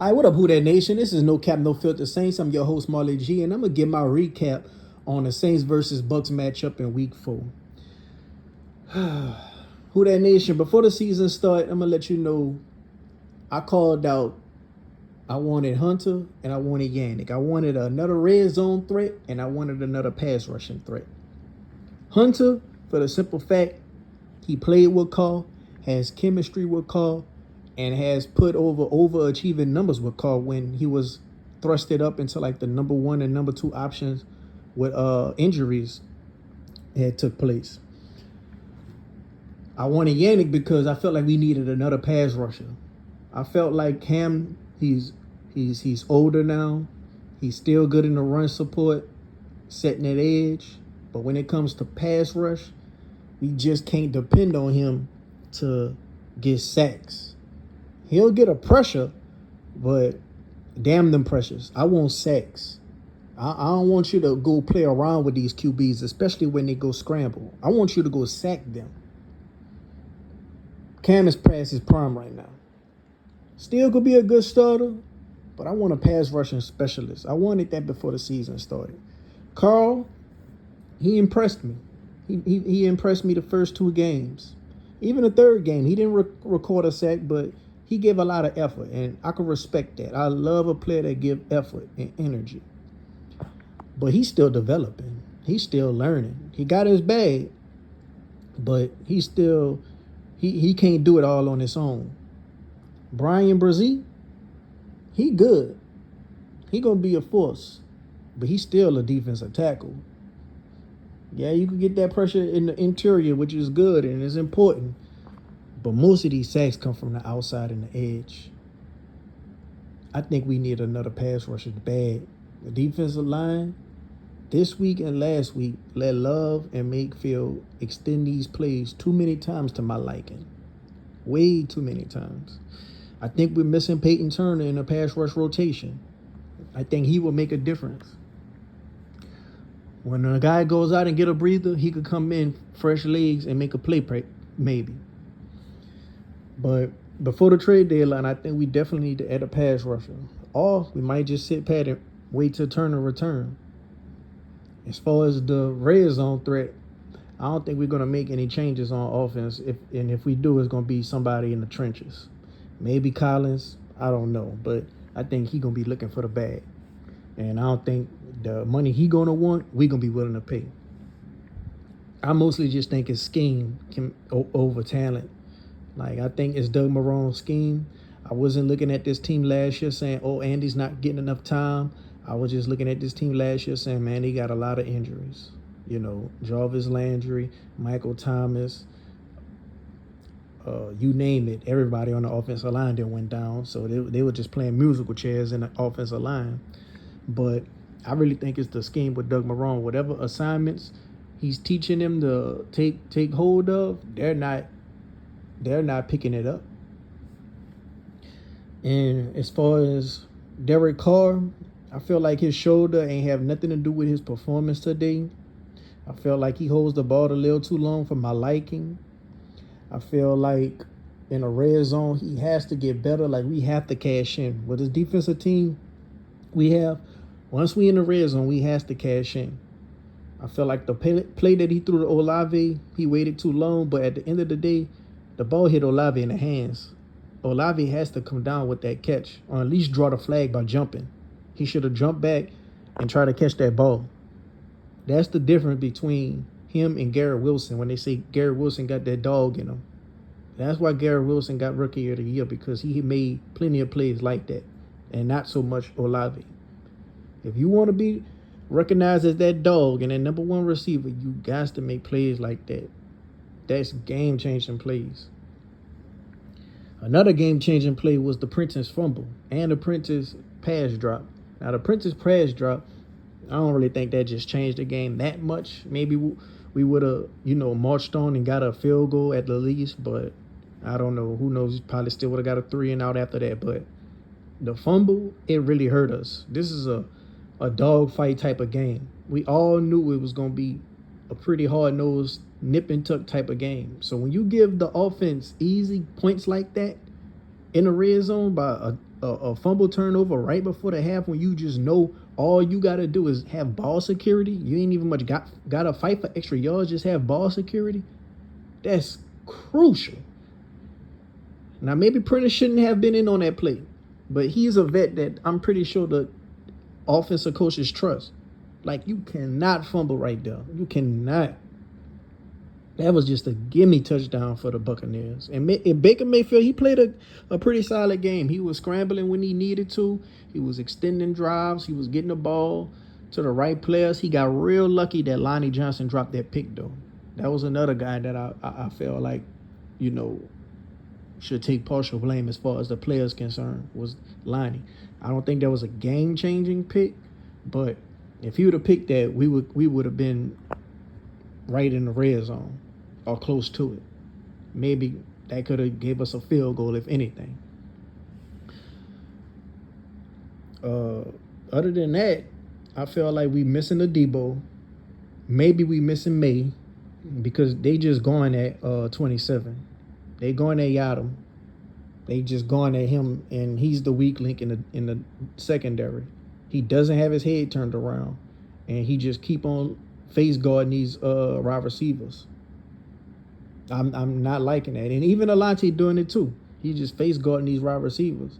All right, what up, Who That Nation? This is No Cap, No Filter Saints. I'm your host, Marley G, and I'm going to give my recap on the Saints versus Bucs matchup in Week 4. Who That Nation, before the season start, I'm going to let you know I called out, I wanted Hunter and I wanted Yannick. I wanted another red zone threat, and I wanted another pass rushing threat. Hunter, for the simple fact, he played with Carr, has chemistry with Carr, and has put overachieving numbers with Carr when he was thrusted up into like the number one and number two options with injuries had took place. I wanted Yannick because I felt like we needed another pass rusher. I felt like Cam, he's older now. He's still good in the run support, setting that edge. But when it comes to pass rush, we just can't depend on him to get sacks. He'll get a pressure, but damn them pressures. I want sacks. I don't want you to go play around with these QBs, especially when they go scramble. I want you to go sack them. Cam is past his prime right now. Still could be a good starter, but I want a pass rushing specialist. I wanted that before the season started. Carl, he impressed me. He impressed me the first 2 games. Even the third game, he didn't record a sack, but he gave a lot of effort, and I can respect that. I love a player that gives effort and energy. But he's still developing. He's still learning. He got his bag, but he can't do it all on his own. Brian Brzee, he good. He gonna be a force, but he's still a defensive tackle. Yeah, you can get that pressure in the interior, which is good and is important. But most of these sacks come from the outside and the edge. I think we need another pass rusher bad. The defensive line, this week and last week, let Love and Mayfield extend these plays too many times to my liking. Way too many times. I think we're missing Peyton Turner in a pass rush rotation. I think he will make a difference. When a guy goes out and get a breather, he could come in fresh legs and make a play, maybe. But before the trade deadline, I think we definitely need to add a pass rusher. Or we might just sit pat and wait till Turner return. As far as the red zone threat, I don't think we're going to make any changes on offense. If we do, it's going to be somebody in the trenches. Maybe Collins, I don't know. But I think he's going to be looking for the bag. And I don't think the money he going to want, we're going to be willing to pay. I mostly just think it's scheme over talent. Like, I think it's Doug Marrone's scheme. I wasn't looking at this team last year saying, oh, Andy's not getting enough time. I was just looking at this team last year saying, man, they got a lot of injuries. You know, Jarvis Landry, Michael Thomas, you name it. Everybody on the offensive line then went down. So they were just playing musical chairs in the offensive line. But I really think it's the scheme with Doug Marrone. Whatever assignments he's teaching them to take hold of, they're not picking it up. And as far as Derek Carr, I feel like his shoulder ain't have nothing to do with his performance today. I feel like he holds the ball a little too long for my liking. I feel like in a red zone, he has to get better. Like, we have to cash in. With this defensive team we have, once we in the red zone, we has to cash in. I feel like the play that he threw to Olave, he waited too long. But at the end of the day, the ball hit Olave in the hands. Olave has to come down with that catch, or at least draw the flag by jumping. He should have jumped back and tried to catch that ball. That's the difference between him and Garrett Wilson when they say Garrett Wilson got that dog in him. That's why Garrett Wilson got Rookie of the Year, because he made plenty of plays like that, and not so much Olave. If you want to be recognized as that dog and that number one receiver, you got to make plays like that. That's game-changing plays. Another game-changing play was the Prentice fumble and the Prentice pass drop. Now, the Prentice pass drop, I don't really think that just changed the game that much. Maybe we would have, marched on and got a field goal at the least, but I don't know. Who knows? Probably still would have got a 3 and out after that. But the fumble, it really hurt us. This is a dogfight type of game. We all knew it was going to be a pretty hard-nosed, nip-and-tuck type of game. So when you give the offense easy points like that in the red zone by a fumble turnover right before the half when you just know all you got to do is have ball security. You ain't even much got to fight for extra yards. Just have ball security. That's crucial. Now, maybe Prentice shouldn't have been in on that play, but he's a vet that I'm pretty sure the offensive coaches trust. Like, you cannot fumble right there. You cannot. That was just a gimme touchdown for the Buccaneers. And Baker Mayfield, he played a pretty solid game. He was scrambling when he needed to. He was extending drives. He was getting the ball to the right players. He got real lucky that Lonnie Johnson dropped that pick, though. That was another guy that I felt like, should take partial blame as far as the players concerned, was Lonnie. I don't think that was a game-changing pick, but if he would have picked that, we would have been right in the red zone or close to it. Maybe that could have gave us a field goal, if anything. Other than that, I feel like we missing the Debo. Maybe we missing May because they just going at 27. They going at Yadam. They just going at him, and he's the weak link in the secondary. He doesn't have his head turned around, and he just keep on face guarding these wide receivers. I'm not liking that, and even Alante doing it too. He just face guarding these wide receivers.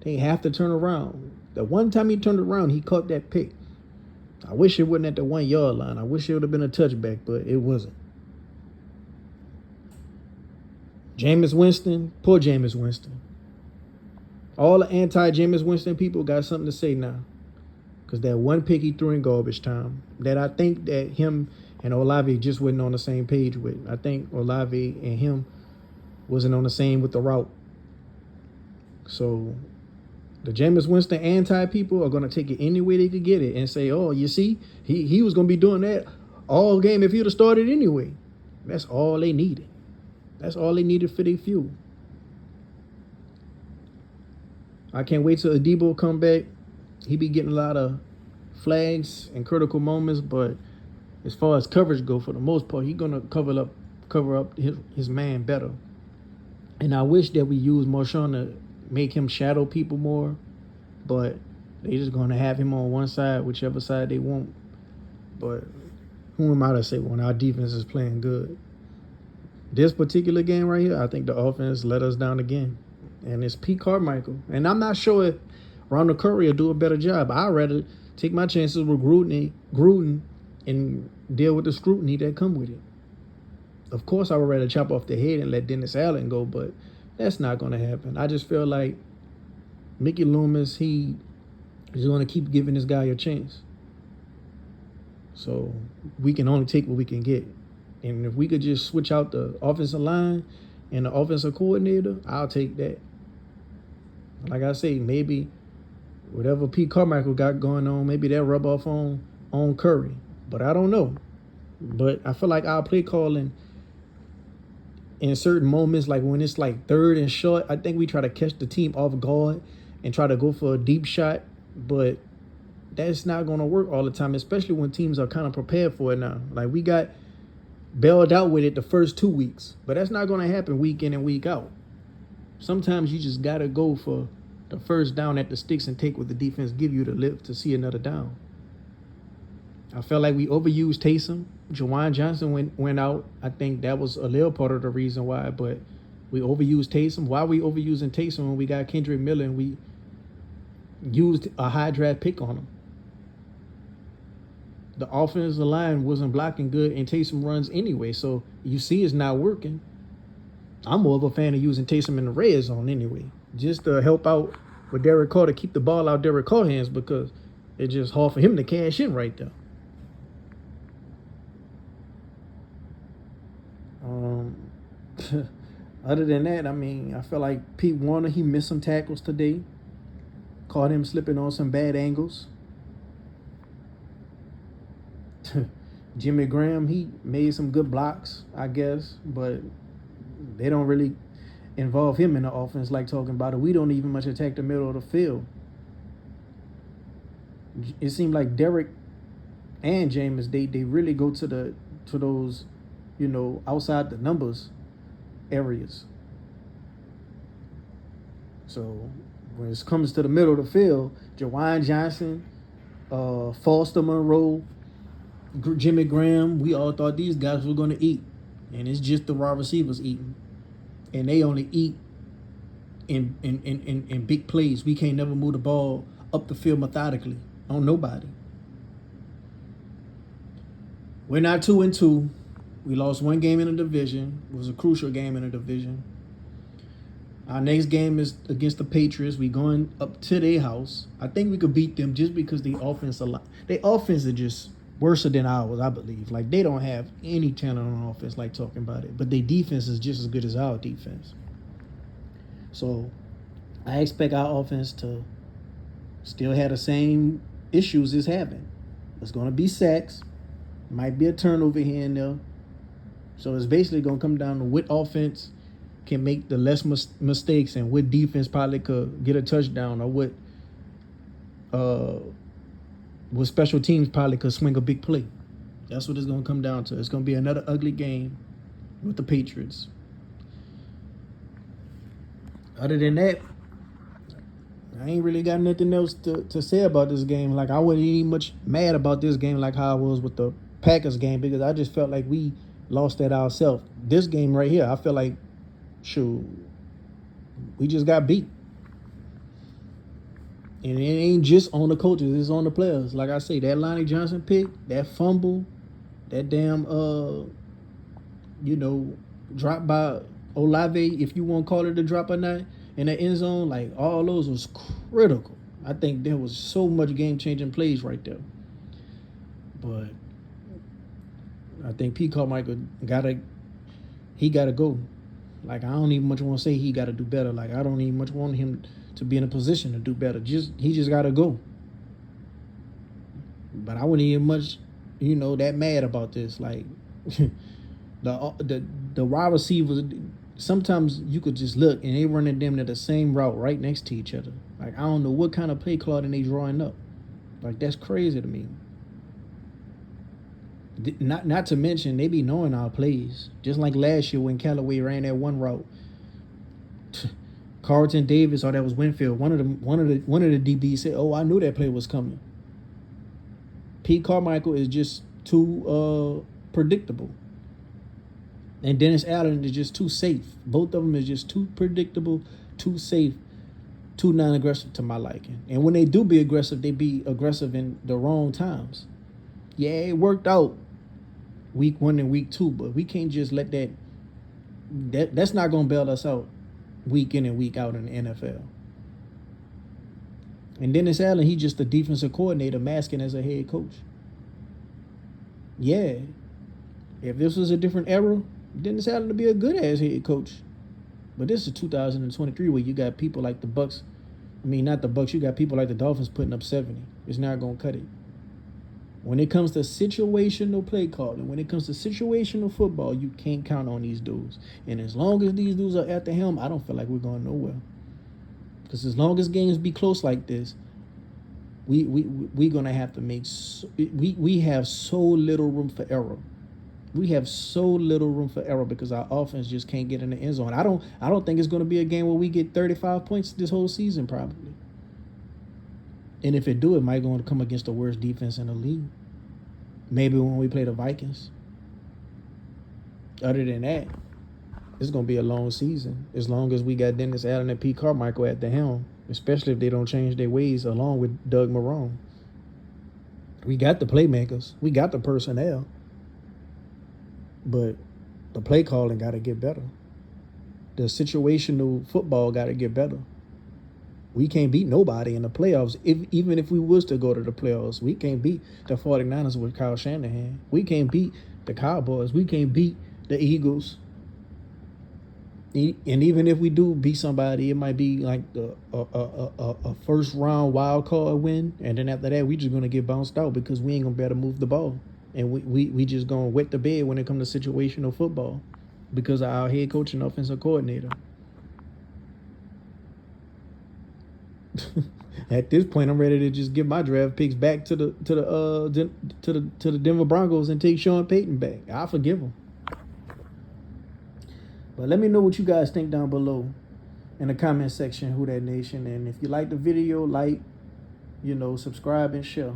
They have to turn around. The one time he turned around, he caught that pick. I wish it wasn't at the 1 yard line. I wish it would have been a touchback, but it wasn't. Jameis Winston, poor Jameis Winston. All the anti-Jameis Winston people got something to say now. Because that one pick he threw in garbage time, that I think that him and Olave just wasn't on the same page with. I think Olave and him wasn't on the same with the route. So the Jameis Winston anti-people are going to take it any way they could get it and say, oh, you see, he was going to be doing that all game if he'd have started anyway. That's all they needed. That's all they needed for their fuel. I can't wait till Adebo come back. He be getting a lot of flags and critical moments, but as far as coverage go, for the most part, he's gonna cover up his man better. And I wish that we use Marshawn to make him shadow people more, but they just gonna have him on one side, whichever side they want. But who am I to say when our defense is playing good? This particular game right here, I think the offense let us down again. And it's Pete Carmichael. And I'm not sure if Ronald Curry will do a better job. I'd rather take my chances with Gruden and deal with the scrutiny that come with it. Of course, I would rather chop off the head and let Dennis Allen go, but that's not going to happen. I just feel like Mickey Loomis, he is going to keep giving this guy a chance. So we can only take what we can get. And if we could just switch out the offensive line and the offensive coordinator, I'll take that. Like I say, maybe whatever Pete Carmichael got going on, maybe that rub off on Curry. But I don't know. But I feel like our play calling in certain moments, like when it's like third and short, I think we try to catch the team off guard and try to go for a deep shot. But that's not going to work all the time, especially when teams are kind of prepared for it now. Like we got bailed out with it the first 2 weeks, but that's not going to happen week in and week out. Sometimes you just got to go for the first down at the sticks and take what the defense give you to live to see another down. I felt like we overused Taysom. Jawan Johnson went out. I think that was a little part of the reason why, but we overused Taysom. Why are we overusing Taysom when we got Kendrick Miller and we used a high draft pick on him? The offensive line wasn't blocking good and Taysom runs anyway, so you see it's not working. I'm more of a fan of using Taysom in the red zone anyway, just to help out with Derek Carr, to keep the ball out Derek Carr's hands, because it's just hard for him to cash in right there. Other than that, I mean, I feel like Pete Warner, he missed some tackles today. Caught him slipping on some bad angles. Jimmy Graham, he made some good blocks, I guess, but they don't really involve him in the offense like talking about it. We don't even much attack the middle of the field. It seemed like Derek and Jameis, they really go to those, outside the numbers areas. So When it comes to the middle of the field, Jawan Johnson, Foster Monroe, Jimmy Graham, we all thought these guys were going to eat. And it's just the raw receivers eating. And they only eat in big plays. We can't never move the ball up the field methodically on nobody. We're not 2-2. We lost one game in the division. It was a crucial game in the division. Our next game is against the Patriots. We going up to their house. I think we could beat them just because the offense is just worse than ours, I believe. Like, they don't have any talent on offense, like talking about it. But their defense is just as good as our defense. So I expect our offense to still have the same issues it's having. It's going to be sacks. Might be a turnover here and there. So it's basically going to come down to what offense can make the less mistakes and what defense probably could get a touchdown, or what special teams probably could swing a big play. That's what it's going to come down to. It's going to be another ugly game with the Patriots. Other than that, I ain't really got nothing else to say about this game. Like, I wasn't even much mad about this game like how I was with the Packers game, because I just felt like we lost that ourselves. This game right here, I feel like, shoot, we just got beat. And it ain't just on the coaches, it's on the players. Like I say, that Lonnie Johnson pick, that fumble, that damn drop by Olave, if you want to call it a drop or not, in the end zone, like, all those was critical. I think there was so much game-changing plays right there. But I think P. Carmichael gotta go. Like, I don't even much want to say he got to do better. Like, I don't even much want him to be in a position to do better. He just got to go. But I wouldn't even much, that mad about this. Like, the wide receivers, sometimes you could just look and they running them to the same route right next to each other. Like, I don't know what kind of play clogging they drawing up. Like, that's crazy to me. Not to mention, they be knowing our plays. Just like last year when Callaway ran that one route. Carlton Davis, or that was Winfield. One of the DBs said, "Oh, I knew that play was coming." Pete Carmichael is just too predictable, and Dennis Allen is just too safe. Both of them is just too predictable, too safe, too non-aggressive to my liking. And when they do be aggressive, they be aggressive in the wrong times. Yeah, it worked out week 1 and week 2, but we can't just let that's not going to bail us out week in and week out in the NFL. And Dennis Allen, he's just a defensive coordinator masking as a head coach. Yeah, if this was a different era, Dennis Allen would be a good-ass head coach. But this is 2023 where you got people like the Bucs. I mean, not the Bucs. You got people like the Dolphins putting up 70. It's not going to cut it. When it comes to situational play calling, when it comes to situational football, you can't count on these dudes. And as long as these dudes are at the helm, I don't feel like we're going nowhere. Because as long as games be close like this, we're going to have to make we have so little room for error. We have so little room for error because our offense just can't get in the end zone. I don't think it's going to be a game where we get 35 points this whole season, probably. And if it do, it might go to come against the worst defense in the league. Maybe when we play the Vikings. Other than that, it's going to be a long season. As long as we got Dennis Allen and Pete Carmichael at the helm. Especially if they don't change their ways along with Doug Marrone. We got the playmakers. We got the personnel. But the play calling got to get better. The situational football got to get better. We can't beat nobody in the playoffs. Even if we was to go to the playoffs, we can't beat the 49ers with Kyle Shanahan. We can't beat the Cowboys. We can't beat the Eagles. And even if we do beat somebody, it might be like a first-round wild card win. And then after that, we just going to get bounced out because we ain't going to be able to move the ball. And we just going to wet the bed when it comes to situational football because of our head coach and offensive coordinator. At this point, I'm ready to just give my draft picks back to the Denver Broncos and take Sean Payton back. I'll forgive him. But let me know what you guys think down below. in the comment section, Who That Nation. And if you like the video, like, subscribe and share.